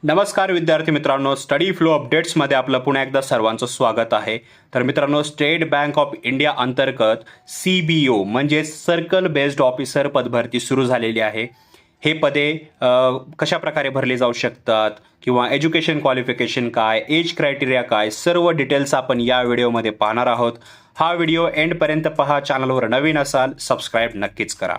नमस्कार विद्यार्थी मित्रांनो, स्टडी फ्लो अपडेट्समध्ये आपलं पुन्हा एकदा सर्वांचं स्वागत आहे. तर मित्रांनो, स्टेट बँक ऑफ इंडिया अंतर्गत CBO म्हणजे सर्कल बेस्ड ऑफिसर पदभरती सुरू झालेली आहे. हे पदे कशा प्रकारे भरले जाऊ शकतात किंवा एज्युकेशन क्वालिफिकेशन काय, एज क्रायटेरिया काय, सर्व डिटेल्स आपण या व्हिडिओमध्ये पाहणार आहोत. हा व्हिडिओ एंडपर्यंत पहा. चॅनलवर नवीन असाल सबस्क्राईब नक्कीच करा.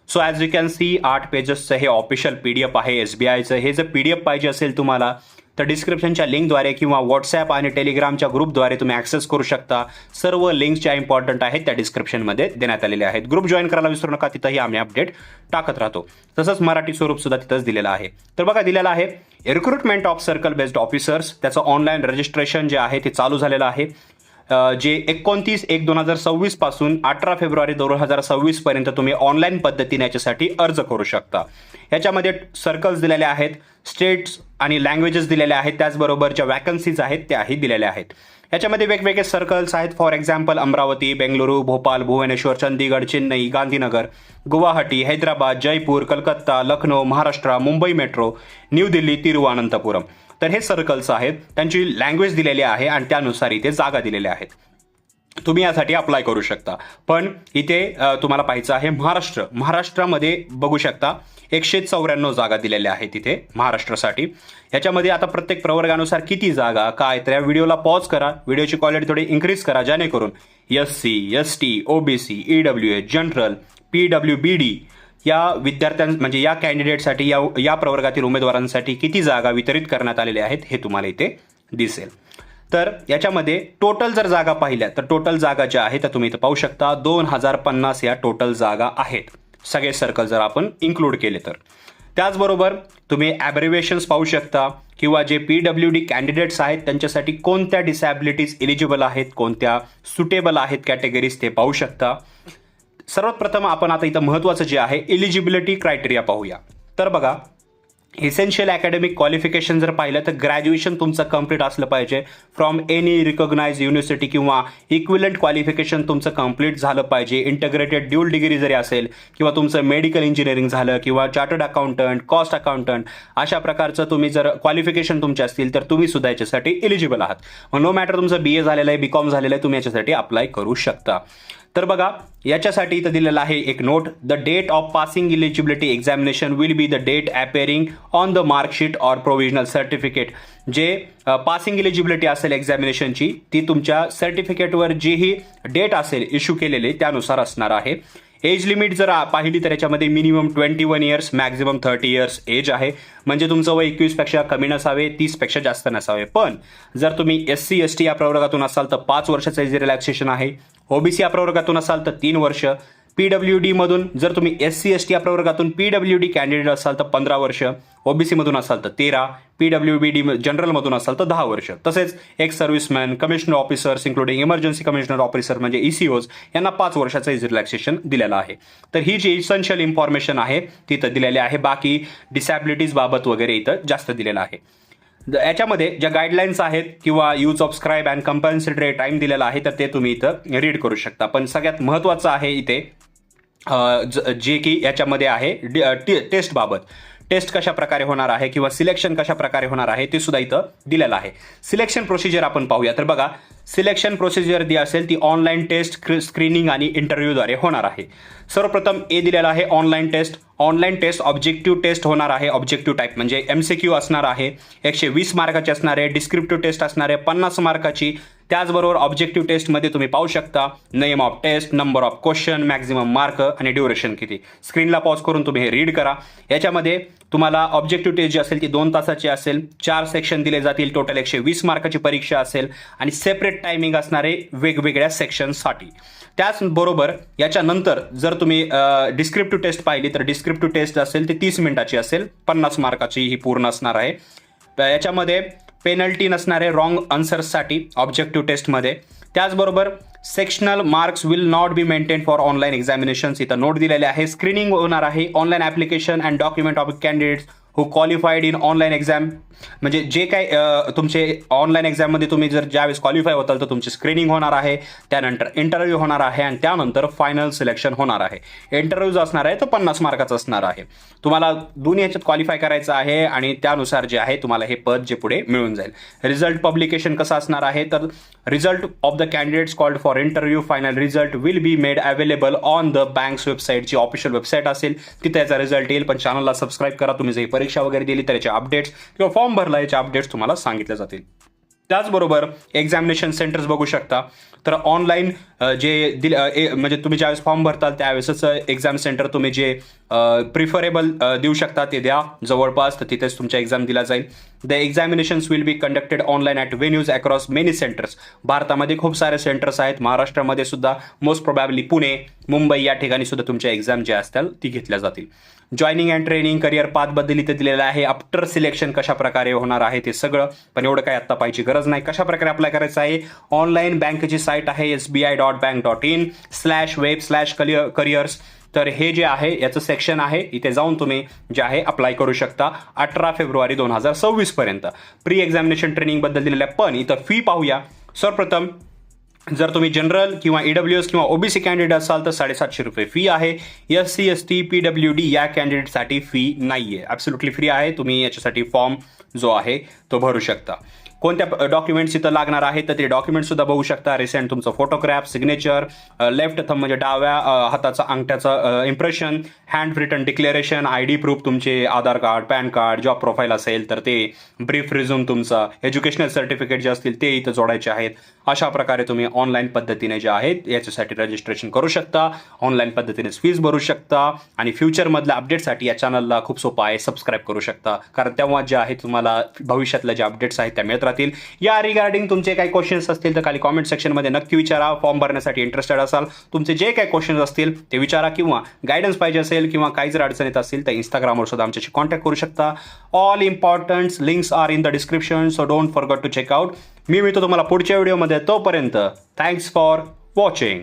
So as you can see 8 पेजेसचं हे ऑफिशियल PDF आहे SBIचं. हे जर PDF पाहिजे असेल तुम्हाला तर डिस्क्रिप्शनच्या लिंकद्वारे किंवा व्हॉट्सॲप आणि टेलिग्रामच्या ग्रुपद्वारे तुम्ही ॲक्सेस करू शकता. सर्व लिंक्स ज्या इम्पॉर्टंट आहेत त्या डिस्क्रिप्शनमध्ये देण्यात आलेल्या आहेत. ग्रुप जॉईन करायला विसरू नका, तिथंही आम्ही अपडेट टाकत राहतो. तसंच मराठी स्वरूप सुद्धा तिथंच दिलेलं आहे. तर बघा, दिलेलं आहे recruitment of circle based officers. त्याचं ऑनलाईन रजिस्ट्रेशन जे आहे ते चालू झालेलं आहे. जे 29/1/2026 पासून 18 फेब्रुवारी 2026 पर्यंत तुम्ही ऑनलाईन पद्धतीने याच्यासाठी अर्ज करू शकता. याच्यामध्ये सर्कल्स दिलेले आहेत, स्टेट्स आणि लँग्वेजेस दिलेल्या आहेत, त्याचबरोबर ज्या वॅकन्सीज आहेत त्याही दिलेल्या आहेत. याच्यामध्ये वेगवेगळे सर्कल्स आहेत. For example Amaravati, Bengaluru, Bhopal, Bhubaneswar, Chandigarh, Chennai, Gandhinagar, Guwahati, Hyderabad, Jaipur, Calcutta, Lucknow, Maharashtra, Mumbai metro, New Delhi, Thiruvananthapuram. तर हे सर्कल्स आहेत, त्यांची लँग्वेज दिलेली आहे आणि त्यानुसार इथे जागा दिलेल्या आहेत. तुम्ही यासाठी अप्लाय करू शकता. पण इथे तुम्हाला पाहायचं आहे महाराष्ट्रामध्ये बघू शकता 194 जागा दिलेल्या आहेत इथे महाराष्ट्रासाठी. याच्यामध्ये आता प्रत्येक प्रवर्गानुसार किती जागा काय, तर या व्हिडिओला पॉज करा, व्हिडिओची क्वालिटी थोडी इन्क्रीज करा, जेणेकरून SC, ST, OBC, EWS, general, PWBD या म्हणजे या कॅन्डिडेटसाठी या प्रवर्गातील उमेदवारांसाठी किती जागा वितरित करण्यात आलेल्या आहेत हे तुम्हाला इथे दिसेल. तर याच्यामध्ये टोटल जर जागा पाहिल्या तर टोटल जागा ज्या आहेत त्या तुम्ही इथे पाहू शकता. 2050 या टोटल जागा आहेत, सगळे सर्कल जर आपण इन्क्लूड केले तर. त्याचबरोबर तुम्ही ॲब्रिव्हिएशन्स पाहू शकता किंवा जे PWD कॅन्डिडेट्स आहेत त्यांच्यासाठी कोणत्या डिसॅबिलिटीज एलिजिबल आहेत, कोणत्या सुटेबल आहेत कॅटेगरीज ते पाहू शकता. सर्वात प्रथम आपण आता इथं महत्त्वाचं जे आहे एलिजिबिलिटी क्रायटेरिया पाहूया. तर बघा, इसेन्शियल अकॅडमिक क्वालिफिकेशन जर पाहिलं तर ग्रॅज्युएशन तुमचं कंप्लीट असलं पाहिजे फ्रॉम एनी रिकॉग्नाइज युनिव्हर्सिटी किंवा इक्विलंट क्वालिफिकेशन तुमचं कंप्लीट झालं पाहिजे. इंटग्रेटेड ड्युअल डिग्री जरी असेल किंवा तुमचं मेडिकल इंजिनिअरिंग झालं किंवा चार्टर्ड अकाउंटंट, कॉस्ट अकाउंटंट, अशा प्रकारचं तुम्ही जर क्वालिफिकेशन तुमचे असतील तर तुम्ही सुद्धा याच्यासाठी एलिजिबल आहात. मग नो मॅटर तुमचं BA झालेलं आहे, BCom झालेलं आहे, तुम्ही याच्यासाठी अप्लाय करू शकता. तर बघा, याच्यासाठी इथं दिलेलं आहे एक note. The date of passing eligibility examination will be the date appearing on the marksheet or provisional certificate. जे पासिंग इलिजिबिलिटी असेल एक्झामिनेशनची ती तुमच्या सर्टिफिकेटवर जी ही डेट असेल इश्यू केलेली त्यानुसार असणार आहे. एज लिमिट जर पाहिली तर याच्यामध्ये minimum 21 years, maximum 30 years age आहे. म्हणजे तुमचं वय 21पेक्षा कमी नसावे, 30पेक्षा जास्त नसावे. पण जर तुम्ही SC ST या प्रवर्गातून असाल तर 5 वर्षाचं एज रिलॅक्सेशन आहे. OBC या प्रवर्गातून असाल तर 3 वर्ष. PWD मधून जर तुम्ही SC ST या प्रवर्गातून PWD कॅन्डिडेट असाल तर 15 वर्ष. OBC मधून असाल तर 13. PWBD जनरलमधून असाल तर 10 वर्ष. तसेच ex serviceman, commissioner officers including emergency commissioner officer म्हणजे ECOs यांना 5 वर्षाचं एज रिलॅक्सेशन दिलेलं आहे. तर ही जी इसेन्शियल इन्फॉर्मेशन आहे ती इथं दिलेली आहे. बाकी डिसॅबिलिटीज बाबत वगैरे इथं जास्त दिलेलं आहे. याच्यामध्ये ज्या गाईडलाईन्स आहेत किंवा use of scribe and compulsory time दिलेला आहे तर ते तुम्ही इथं रीड करू शकता. पण सगळ्यात महत्त्वाचं आहे इथे जे की याच्यामध्ये आहे टेस्ट बाबत. टेस्ट कशा प्रकारे होणार आहे किंवा सिलेक्शन कशा प्रकारे होणार आहे ते सुद्धा इथं दिलेलं आहे. सिलेक्शन प्रोसिजर आपण पाहूया. तर बघा, सिलेक्शन प्रोसिजर जी असेल ती ऑनलाईन टेस्ट, स्क्रीनिंग आणि इंटरव्ह्यूद्वारे होणार आहे. सर्वप्रथम दिलेला आहे online test. Online test objective test होणार आहे. ऑब्जेक्टिव्ह टाईप म्हणजे MCQ असणार आहे, 120 मार्काची असणार आहे. डिस्क्रिप्टिव्ह टेस्ट असणार आहे 50 मार्काची. त्याचबरोबर ऑब्जेक्टिव्ह टेस्टमध्ये तुम्ही पाहू शकता name of test, number of question, maximum mark आणि ड्युरेशन किती. स्क्रीनला पॉज करून तुम्ही हे रीड करा. याच्यामध्ये तुम्हाला ऑब्जेक्टिव्ह टेस्ट जी असेल ती 2 तासाची असेल. 4 सेक्शन दिले जातील. टोटल 120 मार्काची परीक्षा असेल आणि सेपरेट टायमिंग असणारे वेगवेगळ्या सेक्शनसाठी. त्याचबरोबर याच्यानंतर जर तुम्ही डिस्क्रिप्टिव्ह टेस्ट पाहिली तर डिस्क्रिप्टिव्ह टेस्ट असेल ती 30 मिनिटाची असेल. 50 मार्काची ही पूर्ण असणार आहे. याच्यामध्ये पेनल्टी नसणार आहे रॉंग आन्सर्ससाठी ऑब्जेक्टिव्ह टेस्टमध्ये. त्याचबरोबर sectional marks will not be maintain for online examinations. इथं नोट दिलेले आहे. स्क्रीनिंग होणार आहे. Online application and document of candidates who qualified in online exam, म्हणजे जे काय तुमचे ऑनलाईन एक्झाममध्ये तुम्ही जर ज्यावेळेस क्वालिफाय होताल तर तुमची स्क्रीनिंग होणार आहे, त्यानंतर इंटरव्ह्यू होणार आहे आणि त्यानंतर फायनल सिलेक्शन होणार आहे. इंटरव्ह्यू जो असणार आहे तो 50 मार्काचा असणार आहे. तुम्हाला दोन्ही ह्याच्यात क्वालिफाय करायचं आहे आणि त्यानुसार जे आहे तुम्हाला हे पद जे पुढे मिळून जाईल. रिझल्ट पब्लिकेशन कसं असणार आहे तर result of the candidates called for interview final result will be made available on the bank's website, जी ऑफिशियल वेबसाईट असेल तिथे याचा रिझल्ट येईल. पण चॅनलला सबस्क्राईब करा, तुम्ही जर परीक्षा वगैरे दिली तर याचे अपडेट्स किंवा फॉर्म भरला याचे अपडेट्स तुम्हाला सांगितले जातील. त्याचबरोबर एक्झामिनेशन सेंटर्स बघू शकता. तर ऑनलाईन म्हणजे तुम्ही ज्यावेळेस फॉर्म भरताल त्यावेळेसच एक्झाम सेंटर तुम्ही जे प्रिफरेबल देऊ शकता ते द्या जवळपास, तर तिथेच तुमच्या एक्झाम दिला जाईल. The examinations will be conducted online at venues across many centres. भारतामध्ये खूप सारे सेंटर्स आहेत, महाराष्ट्रामध्ये सुद्धा मोस्ट प्रोबॅबली पुणे, मुंबई या ठिकाणी सुद्धा तुमच्या एक्झाम ज्या असतील ती घेतल्या जातील. जॉईनिंग अँड ट्रेनिंग करिअर पाथबद्दल इथे दिलेलं आहे. आफ्टर सिलेक्शन कशा प्रकारे होणार आहे ते सगळं, पण एवढं काय आत्ता पाहिजे गरज नाही. कशा प्रकारे अप्लाय करायचं आहे, ऑनलाईन बँकेची साईट आहे sbi.bank.in/web/careers. तर हे जे आहे याचं सेक्शन आहे, इथे जाऊन तुम्ही जे आहे अप्लाय करू शकता 18 फेब्रुवारी 2026 पर्यंत. प्री एक्झामिनेशन ट्रेनिंगबद्दल दिलेलं आहे, पण इथं फी पाहूया. सर्वप्रथम जर तुम्ही जनरल किंवा EWS किंवा OBC कॅन्डिडेट असाल तर 750 रुपये फी आहे. SC ST PWD या कॅन्डिडेटसाठी फी नाही आहे, ॲब्सोल्युटली फ्री आहे. तुम्ही याच्यासाठी फॉर्म जो आहे तो भरू शकता. कोणत्या डॉक्युमेंट्स इथं लागणार आहे तर ते डॉक्युमेंट सुद्धा बघू शकता. रिसेंट तुमचं फोटोग्राफ, सिग्नेचर, लेफ्ट थंब म्हणजे डाव्या हाताचा अंगठ्याचं impression, hand written declaration, ID proof तुमचे Aadhaar card, PAN card, job profile असेल तर ते, ब्रीफ रिझ्यूम तुमचा, एज्युकेशनल सर्टिफिकेट जे असतील ते इथं जोडायचे आहेत. अशा प्रकारे तुम्ही ऑनलाईन पद्धतीने जे आहेत याच्यासाठी रजिस्ट्रेशन करू शकता, ऑनलाईन पद्धतीनेच फीज भरू शकता आणि फ्युचरमधल्या अपडेटसाठी या चॅनलला खूप सोपं आहे, सबस्क्राईब करू शकता. कारण तेव्हा जे आहे तुम्हाला भविष्यातल्या ज्या अपडेट्स आहेत त्या मिळत राहतील. या रिगार्डिंग तुमचे काही क्वेश्चन्स असतील तर खाली कॉमेंट सेक्शनमध्ये नक्की विचारा. फॉर्म भरण्यासाठी इंटरेस्टेड असाल, तुमचे जे काही क्वेश्चन्स असतील ते विचारा, किंवा गायडन्स पाहिजे असेल किंवा काही जर अडचण येत असेल तर इंस्टाग्रामवर सुद्धा आमच्याशी कॉन्टॅक्ट करू शकता. All important links are in the description, so don't forget to check out. मी मिळतो तुम्हाला पुढच्या व्हिडिओमध्ये, तोपर्यंत थँक्स फॉर वॉचिंग.